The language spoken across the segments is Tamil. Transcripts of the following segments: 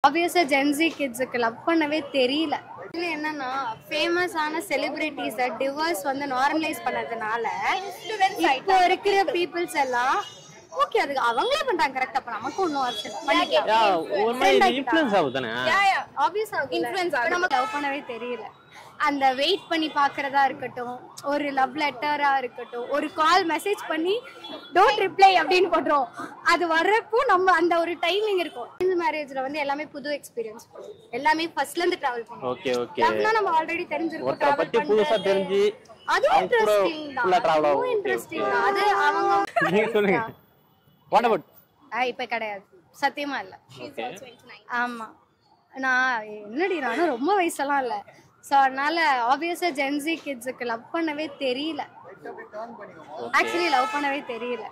Obviously Gen Z kids love பண்ணவே தெரியல. இதுல என்னன்னா ஃபேமஸான செலிபிரிட்டிஸ் டிவோர்ஸ் வந்து நார்மலைஸ் பண்ணதுனால இப்போ இருக்கிற பீப்புள்ஸ் எல்லாம் ஓகே அதுக்கு அவங்களே பண்றாங்க கரெக்ட்டா அப்ப நமக்கு ஒண்ணும் ஆப்ஷன் பண்ணிக்கலாம். ஒரு மாதிரி இன்ஃப்ளூயன்ஸ் ஆகுதானே? ஆப்வியஸா இன்ஃப்ளூயன்ஸ் ஆகும். நமக்கு லவ் பண்ணவே தெரியல. அந்த வெயிட் பண்ணி பார்க்கறதா இருக்கட்டும், ஒரு லவ் லெட்டரா இருக்கட்டும், ஒரு கால் மெசேஜ் பண்ணி டோன்ட் ரிப்ளை அப்படின்னு போடுறோம். அது வர்றப்போ நம்ம அந்த ஒரு டைமிங் இருக்கும். இந்த மேரேஜ்ல வந்து எல்லாமே புது எக்ஸ்பீரியன்ஸ், எல்லாமே ஃபர்ஸ்ட்ல இருந்து டிராவல் பண்ணுவோம். Okay okay. லவ்னா நம்ம ஆல்ரெடி தெரிஞ்சிருக்கும், டிராவல் பண்றது புதுசா தெரிஞ்சு அது இன்ட்ரஸ்டிங் தான். இன்ட்ரஸ்டிங் தான். அது அவங்க நீங்க சொல்லுங்க. What about? இப்ப கிடையாது, சத்தியமா இல்ல. ஆமா நான் என்னடி நானும் ரொம்ப வயசெல்லாம் இல்ல. ஸோ அதனால ஆப்வியஸா Gen Z கிட்ஸுக்கு லவ் பண்ணவே தெரியல. ஆக்சுவலி லவ் பண்ணவே தெரியல.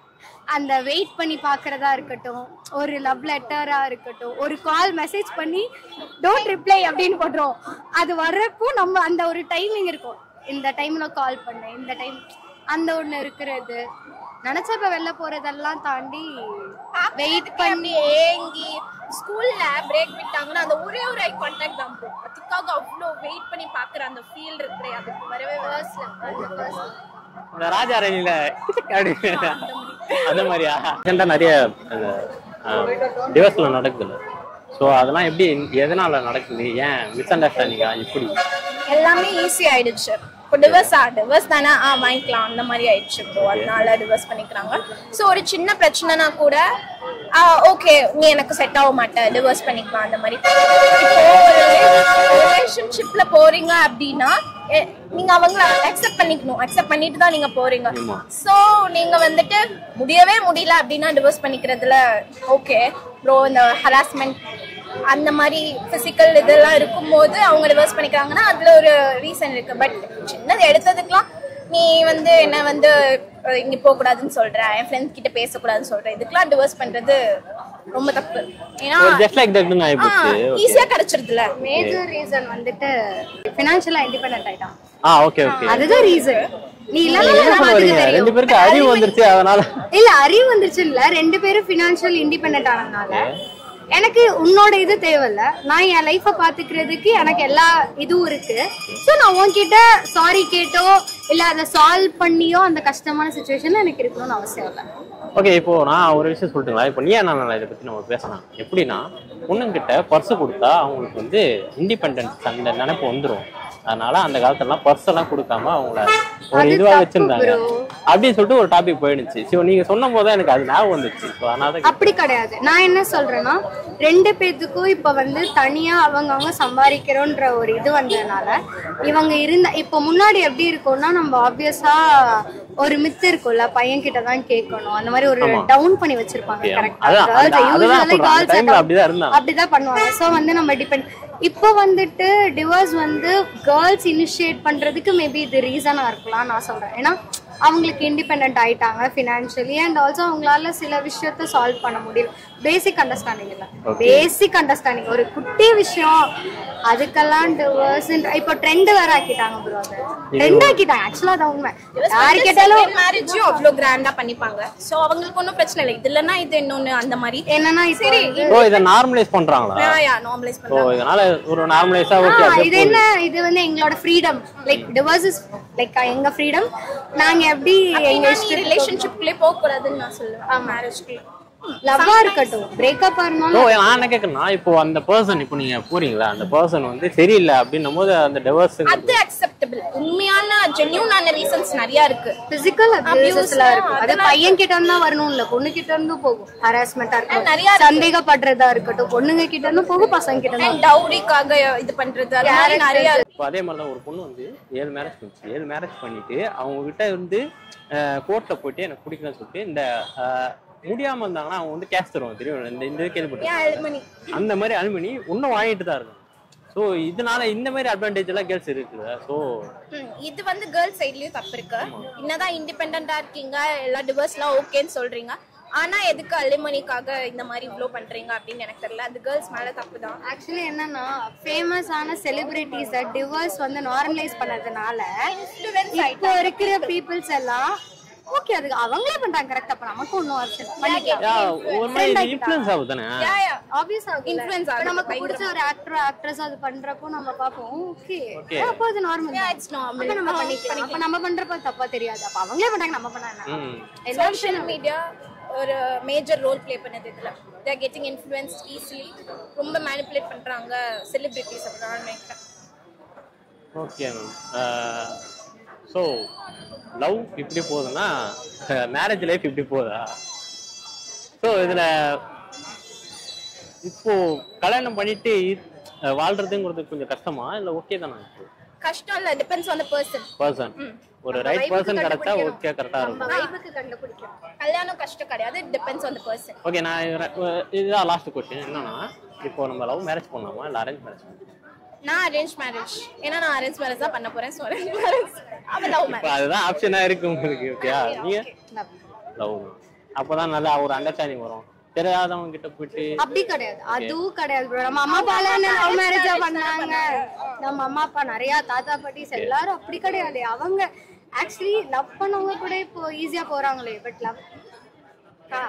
அந்த வெயிட் பண்ணி பார்க்கறதா இருக்கட்டும், ஒரு லவ் லெட்டரா இருக்கட்டும், ஒரு கால் மெசேஜ் பண்ணி டோன்ட் ரிப்ளை அப்படின்னு போடுறோம். அது வர்றப்போ நம்ம அந்த ஒரு டைமிங் இருக்கும், இந்த டைம்ல கால் பண்ணேன், இந்த டைம் அந்த ஒன்று இருக்கிறது. நினைச்சப்ப வெளில போறதெல்லாம் தாண்டி வெயிட் பண்ணி ஏங்கி ஸ்கூல்ல பிரேக் விட்டாங்கன்னா அந்த ஒரே ஒரு ஐ கான்டாக்ட் தான் ப்ரோ. அதுக்காக அவ்வளோ வெயிட் பண்ணி பார்க்குற அந்த ஃபீல் இருக்கு, அதுக்கு வரவே வேர்ஸ்ல இந்த ராஜா ரணில அந்த மாதிரியா நிறைய டிவோர்ஸ்ல நடக்குதுல்ல. ஸோ அதெல்லாம் எப்படி எதனால நடக்குது, ஏன் மிஸ் அண்டர்ஸ்டாண்டிங்கா இப்படி எல்லாமே ஈஸி ஆயிடுச்சு. இப்போ டிவர்ஸ் தானே வாங்கிக்கலாம் அந்த மாதிரி ஆயிடுச்சு ப்ரோ. அதனால டிவர்ஸ் பண்ணிக்கிறாங்க. ஸோ ஒரு சின்ன பிரச்சனைனா கூட ஓகே நீ எனக்கு செட் ஆக மாட்டேன் டிவர்ஸ் பண்ணிக்கலாம் அந்த மாதிரி. இப்போ ரிலேஷன்ஷிப்ல போறீங்க அப்படின்னா நீங்க அவங்கள அக்செப்ட் பண்ணிக்கணும். அக்செப்ட் பண்ணிட்டு தான் நீங்க போறீங்க. ஸோ நீங்க வந்துட்டு முடியவே முடியல அப்படின்னா டிவர்ஸ் பண்ணிக்கிறதுல ஓகே ப்ரோ. இந்த ஹராஸ்மெண்ட் அந்த மாதிரி பிசிக்கல் இதெல்லாம் இருக்கும்போது அவங்க டிவர்ஸ் பண்ணிக்கிறாங்கன்னா அதுல ஒரு ரீசன் இருக்கு. பட் சின்னது எடுத்ததுக்கெல்லாம் நீ வந்து என்ன வந்து இங்க போக கூடாதுன்னு சொல்ற, என் ஃப்ரெண்ட்ஸ் கிட்ட பேசக்கூடாதுன்னு சொல்ற, இதுக்கெல்லாம் டிவர்ஸ் பண்றது ரொம்ப தப்பு. ஏன்னா ஈஸியா கிடைச்சிருதுல. மேஜர் ரீசன் வந்துட்டு ஃபினான்ஷியலா இண்டிபெண்டன்ட் ஆயிட்டான். Okay okay. அதுதான் ரீசன். நீ ரெண்டு பேருக்கு அறிவு வந்துருச்சு அதனால இல்ல, அறிவு வந்துருச்சு இல்ல, ரெண்டு பேரும் ஃபினான்ஷியல் இண்டிபெண்டன்ட் ஆனதுனால எனக்கு உன்னோட இது தேவையில்ல, நான் என் லைஃப பாத்துக்கிறதுக்கு எனக்கு எல்லா இதுவும் இருக்கு. ஸோ நான் உன்கிட்ட சாரி கேட்டோ இல்ல அதை சால்வ் பண்ணியோ அந்த கஷ்டமான சுச்சுவேஷன்ல எனக்கு இருக்கணும்னு அவசியம் இல்லை. ஓகே. இப்போ நான் ஒரு விஷயம் சொல்லிட்டுங்களா, இப்போ நீ என்ன இதை பத்தி நம்ம பேசலாம். எப்படின்னா பொண்ணுங்கிட்ட பர்ஸ் கொடுத்தா அவங்களுக்கு வந்து இண்டிபெண்டன்ஸ் அந்த நினைப்பு வந்துடும். அதனால அந்த காலத்துலலாம் பர்ஸ் எல்லாம் கொடுக்காம அவங்கள ஒரு இதுவா வச்சிருந்தாங்க அப்படின்னு சொல்லிட்டு ஒரு டாபிக் போயிடுச்சு. ஸோ நீங்க சொன்ன போது எனக்கு அது ஞாபகம் வந்துச்சு. அப்படி கிடையாது. நான் என்ன சொல்றேன்னா ரெண்டு பேத்துக்கும் இப்ப வந்து தனியா அவங்க சம்பாதிக்கிறோன்ற ஒரு இது வந்ததுனால இவங்க இருந்த இப்ப முன்னாடி எப்படி இருக்கும்னா நம்ம ஆப்வியஸா ஒரு மித்து இருக்கும்ல, பையன் கிட்ட தான் கேட்கணும், அந்த மாதிரி ஒரு டவுன் பண்ணி வச்சிருப்பாங்க. அப்படிதான் பண்ணுவாங்க. சோ வந்து நம்ம டிபெண்ட். இப்போ வந்துட்டு டிவோர்ஸ் வந்து கேர்ள்ஸ் இனிஷியேட் பண்றதுக்கு மேபி இது ரீசனா இருக்கலாம் நான் சொல்றேன். ஏன்னா அவங்களுக்கு இண்டிபெண்ட் ஆயிட்டாங்க ஃபினான்ஷியலி அண்ட் ஆல்சோ அவங்களால சில விஷயத்த சால்வ் பண்ண முடியும். பேசிக் அண்டர்ஸ்டாண்டிங் இல்ல, பேசிக் அண்டர்ஸ்டாண்டிங் ஒரு குட்டி விஷயம் அதுக்கெல்லாம் டிவோர்ஸ் இப்போ ட்ரெண்ட் வேற ஆக்கிட்டாங்க ப்ரோ. அது ட்ரெண்ட் ஆக்கிட்டாங்க ஆக்சுவலா. அது உண்மை. யாரு கேட்டாலும் மேரேஜும் அவ்வளோ கிராண்டா பண்ணிப்பாங்க. சோ அவங்களுக்கு ஒன்றும் பிரச்சனை இல்லை. இது இல்லைன்னா இது இன்னொன்னு அந்த மாதிரி என்னன்னா சரி இதை நார்மலைஸ் பண்றாங்களா? நார்மலைஸ் பண்றாங்க. இதனால ஒரு நார்மலைஸா ஓகே. இது என்ன, இது வந்து எங்களோட freedom. Like divorce is like எங்க ஃப்ரீடம். நாங்க எப்படி எங்க ரிலேஷன்ஷிப்லயே போக கூடாதுன்னு நான் சொல்லுவேன். மேரேஜ்க்கு லவ்வா இருக்கட்டும் பிரேக்கப் ஆனாலும் நான் என்ன கேக்குறேன்னா இப்போ அந்த பர்சன் இப்போ நீங்க போறீங்களா அந்த பர்சன் வந்து சரியில்லை அப்படின்னும் போது அந்த டிவோர்ஸ் அது அக்செப்டபிள். உண்மையான ஜென்யூனான ரீசன்ஸ் நிறைய இருக்கு. பிசிக்கல் அபியூஸ்லாம் இருக்கு. அது பையன் கிட்ட இருந்தா வரணும் இல்ல, பொண்ணு கிட்ட இருந்து போகும். ஹராஸ்மெண்டா இருக்கும், நிறைய சந்தேகப்படுறதா இருக்கட்டும், பொண்ணுங்க கிட்ட இருந்து போகும், பசங்க கிட்ட இருந்து டவுரிக்காக இது பண்றது அது மாதிரி நிறைய. அதே மாதிரி தான் ஒரு பொண்ணு வந்து 7 மேரேஜ் பண்ணிச்சு. 7 மேரேஜ் பண்ணிட்டு அவங்க கிட்ட வந்து கோர்ட்ல போயிட்டு எனக்கு பிடிக்கலன்னு சொல்லிட்டு இந்த முடியாம இருந்தாங்கன்னா அவங்க வந்து கேஷ் தருவாங்க தெரியும். இந்த கேள்விப்பட்டு அந்த மாதிரி அலுமினி இன்னும் வாங்கிட்டு தான் இருக்கும். ஸோ இதனால இந்த மாதிரி அட்வான்டேஜ் எல்லாம் கேர்ள்ஸ் இருக்குது. ஸோ இது வந்து கேர்ள்ஸ் சைட்லயும் தப்பு இருக்கு. என்னதான் இண்டிபெண்டா இருக்கீங்க, எல்லா டிவோர்ஸ்லாம் ஓகேன்னு சொல்றீங்க, ஆனா எதுக்கு அலுமினிக்காக இந்த மாதிரி இவ்ளோ பண்றீங்க அப்படின்னு எனக்கு தெரியல. அது கேர்ள்ஸ் மேல தப்பு தான். ஆக்சுவலி என்னன்னா ஃபேமஸான செலிபிரிட்டிஸ் டிவோர்ஸ் வந்து நார்மலைஸ் பண்ணதுனால இப்போ இருக்கிற பீப்புள்ஸ் எல்லாம் ஓகே அதுக்கு அவங்களே பண்றாங்க கரெக்ட். அப்ப நமக்கு ஒன்னும் ஆப்ஷன் ஒரு மாதிரி இன்ஃப்ளூயன்ஸ் ஆகுதானே ஆப்வியஸா இன்ஃப்ளூயன்ஸ் ஆகும். நமக்கு பிடிச்ச ஒரு ஆக்டர் ஆக்ட்ரஸ் அது பண்றப்போ நம்ம பாப்போம் ஓகே அப்போ அது நார்மல். It's normal. அப்ப நம்ம பண்ணிக்கலாம். அப்ப நம்ம பண்றப்ப தப்பா தெரியாது. அப்ப அவங்களே பண்றாங்க நம்ம பண்ணாங்க. சோஷியல் மீடியா ஒரு மேஜர் ரோல் ப்ளே பண்ணது இதுல. they are getting influenced easily. ரொம்ப மேனிபுலேட் பண்றாங்க செலிபிரிட்டிஸ் அப்படி நான் நினைக்கிறேன். Okay ma'am. ஸோ லவ் இப்படி போகுதுன்னா மேரேஜ் லைஃப் இப்படி போகுதா? ஸோ இதில் இப்போ கல்யாணம் பண்ணிட்டு வாழ்றதுங்கிறது கொஞ்சம் கஷ்டமா இல்லை ஓகே தானே? கஷ்டம் இல்ல, டிபெண்ட்ஸ் ஆன் தி பர்சன். ஒரு ரைட் பர்சன் கிடைச்சா ஓகே கரெக்டா இருக்கும். வைபுக்கு கண்டுபிடிக்கும். கல்யாணம் கஷ்டம் கிடையாது, depends on the person. Okay நான் இதுதான் லாஸ்ட் क्वेश्चन என்னன்னா, இப்போ நம்ம லவ் மேரேஜ் பண்ணலாமா இல்லை அரேஞ்ச் மேரேஜ்? நான் அரேஞ்ச் மேரேஜ். ஏன்னா நான் அரேஞ்ச் மேரேஜ் தான் பண்ண போறேன். So arrange marriage. அப்ப லவ் மேரேஜ். இப்போ அதுதான் ஆப்ஷனா இருக்கு உங்களுக்கு. ஓகேயா? நீங்க லவ். அப்பதான் நல்லா ஒரு அண்டர்ஸ்டாண்டிங் வரும். தெரியாதவங்க கிட்ட போயிட்டு அப்படி கிடையாது, அதுவும் கிடையாது ப்ரோ. நம்ம அம்மா அப்பா லவ் மேரேஜா பண்ணாங்க. நம்ம அம்மா அப்பா நிறைய தாத்தா பாட்டிஸ் எல்லாரும் அப்படி கிடையாது. அவங்க ஆக்சுவலி லவ் பண்ணவங்க கூட இப்போ ஈஸியா போறாங்களே. பட் லவ்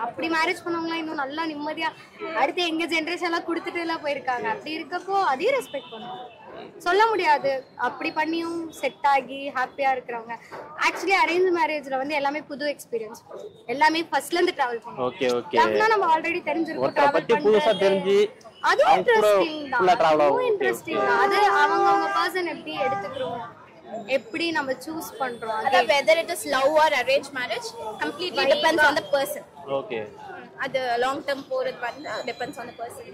அப்படி மேரேஜ் பண்ணவங்களாம் இன்னும் நல்லா நிம்மதியா அடுத்து எங்க ஜென்ரேஷன் எல்லாம் கொடுத்துட்டு எல்லாம் போயிருக்காங்க. அப்படி இருக்கப்போ அதையும் ரெஸ்பெக்ட் பண்ணுவோம். சொல்ல முடியாது அப்படி பண்ணியும் செட் ஆகி ஹாப்பியா இருக்கிறவங்க. ஆக்சுவலி அரேஞ்ச் மேரேஜ்ல வந்து எல்லாமே புது எக்ஸ்பீரியன்ஸ், எல்லாமே ஃபர்ஸ்ட்ல இருந்து டிராவல் பண்ணுவோம். ஓகே ஓகே லவ்னா நம்ம ஆல்ரெடி தெரிஞ்சிருக்கோம், ஒருத்தரை பத்தி புதுசா தெரிஞ்சு அதுவும் அவங்க கூட இன்ட்ரெஸ்டிங் ஃபுல்லா தான். டிராவல் அதுவும் ஆகும். இன்ட்ரெஸ்டிங் தான். அது அவங்க பர்சன் எப்படி எடுத்துக்கிறோம், எப்படி நம்ம சூஸ் பண்றோம். அது whether it is love or arranged marriage completely depends on the person. Okay அது லாங் டர்ம் போறது வந்து depends on the person.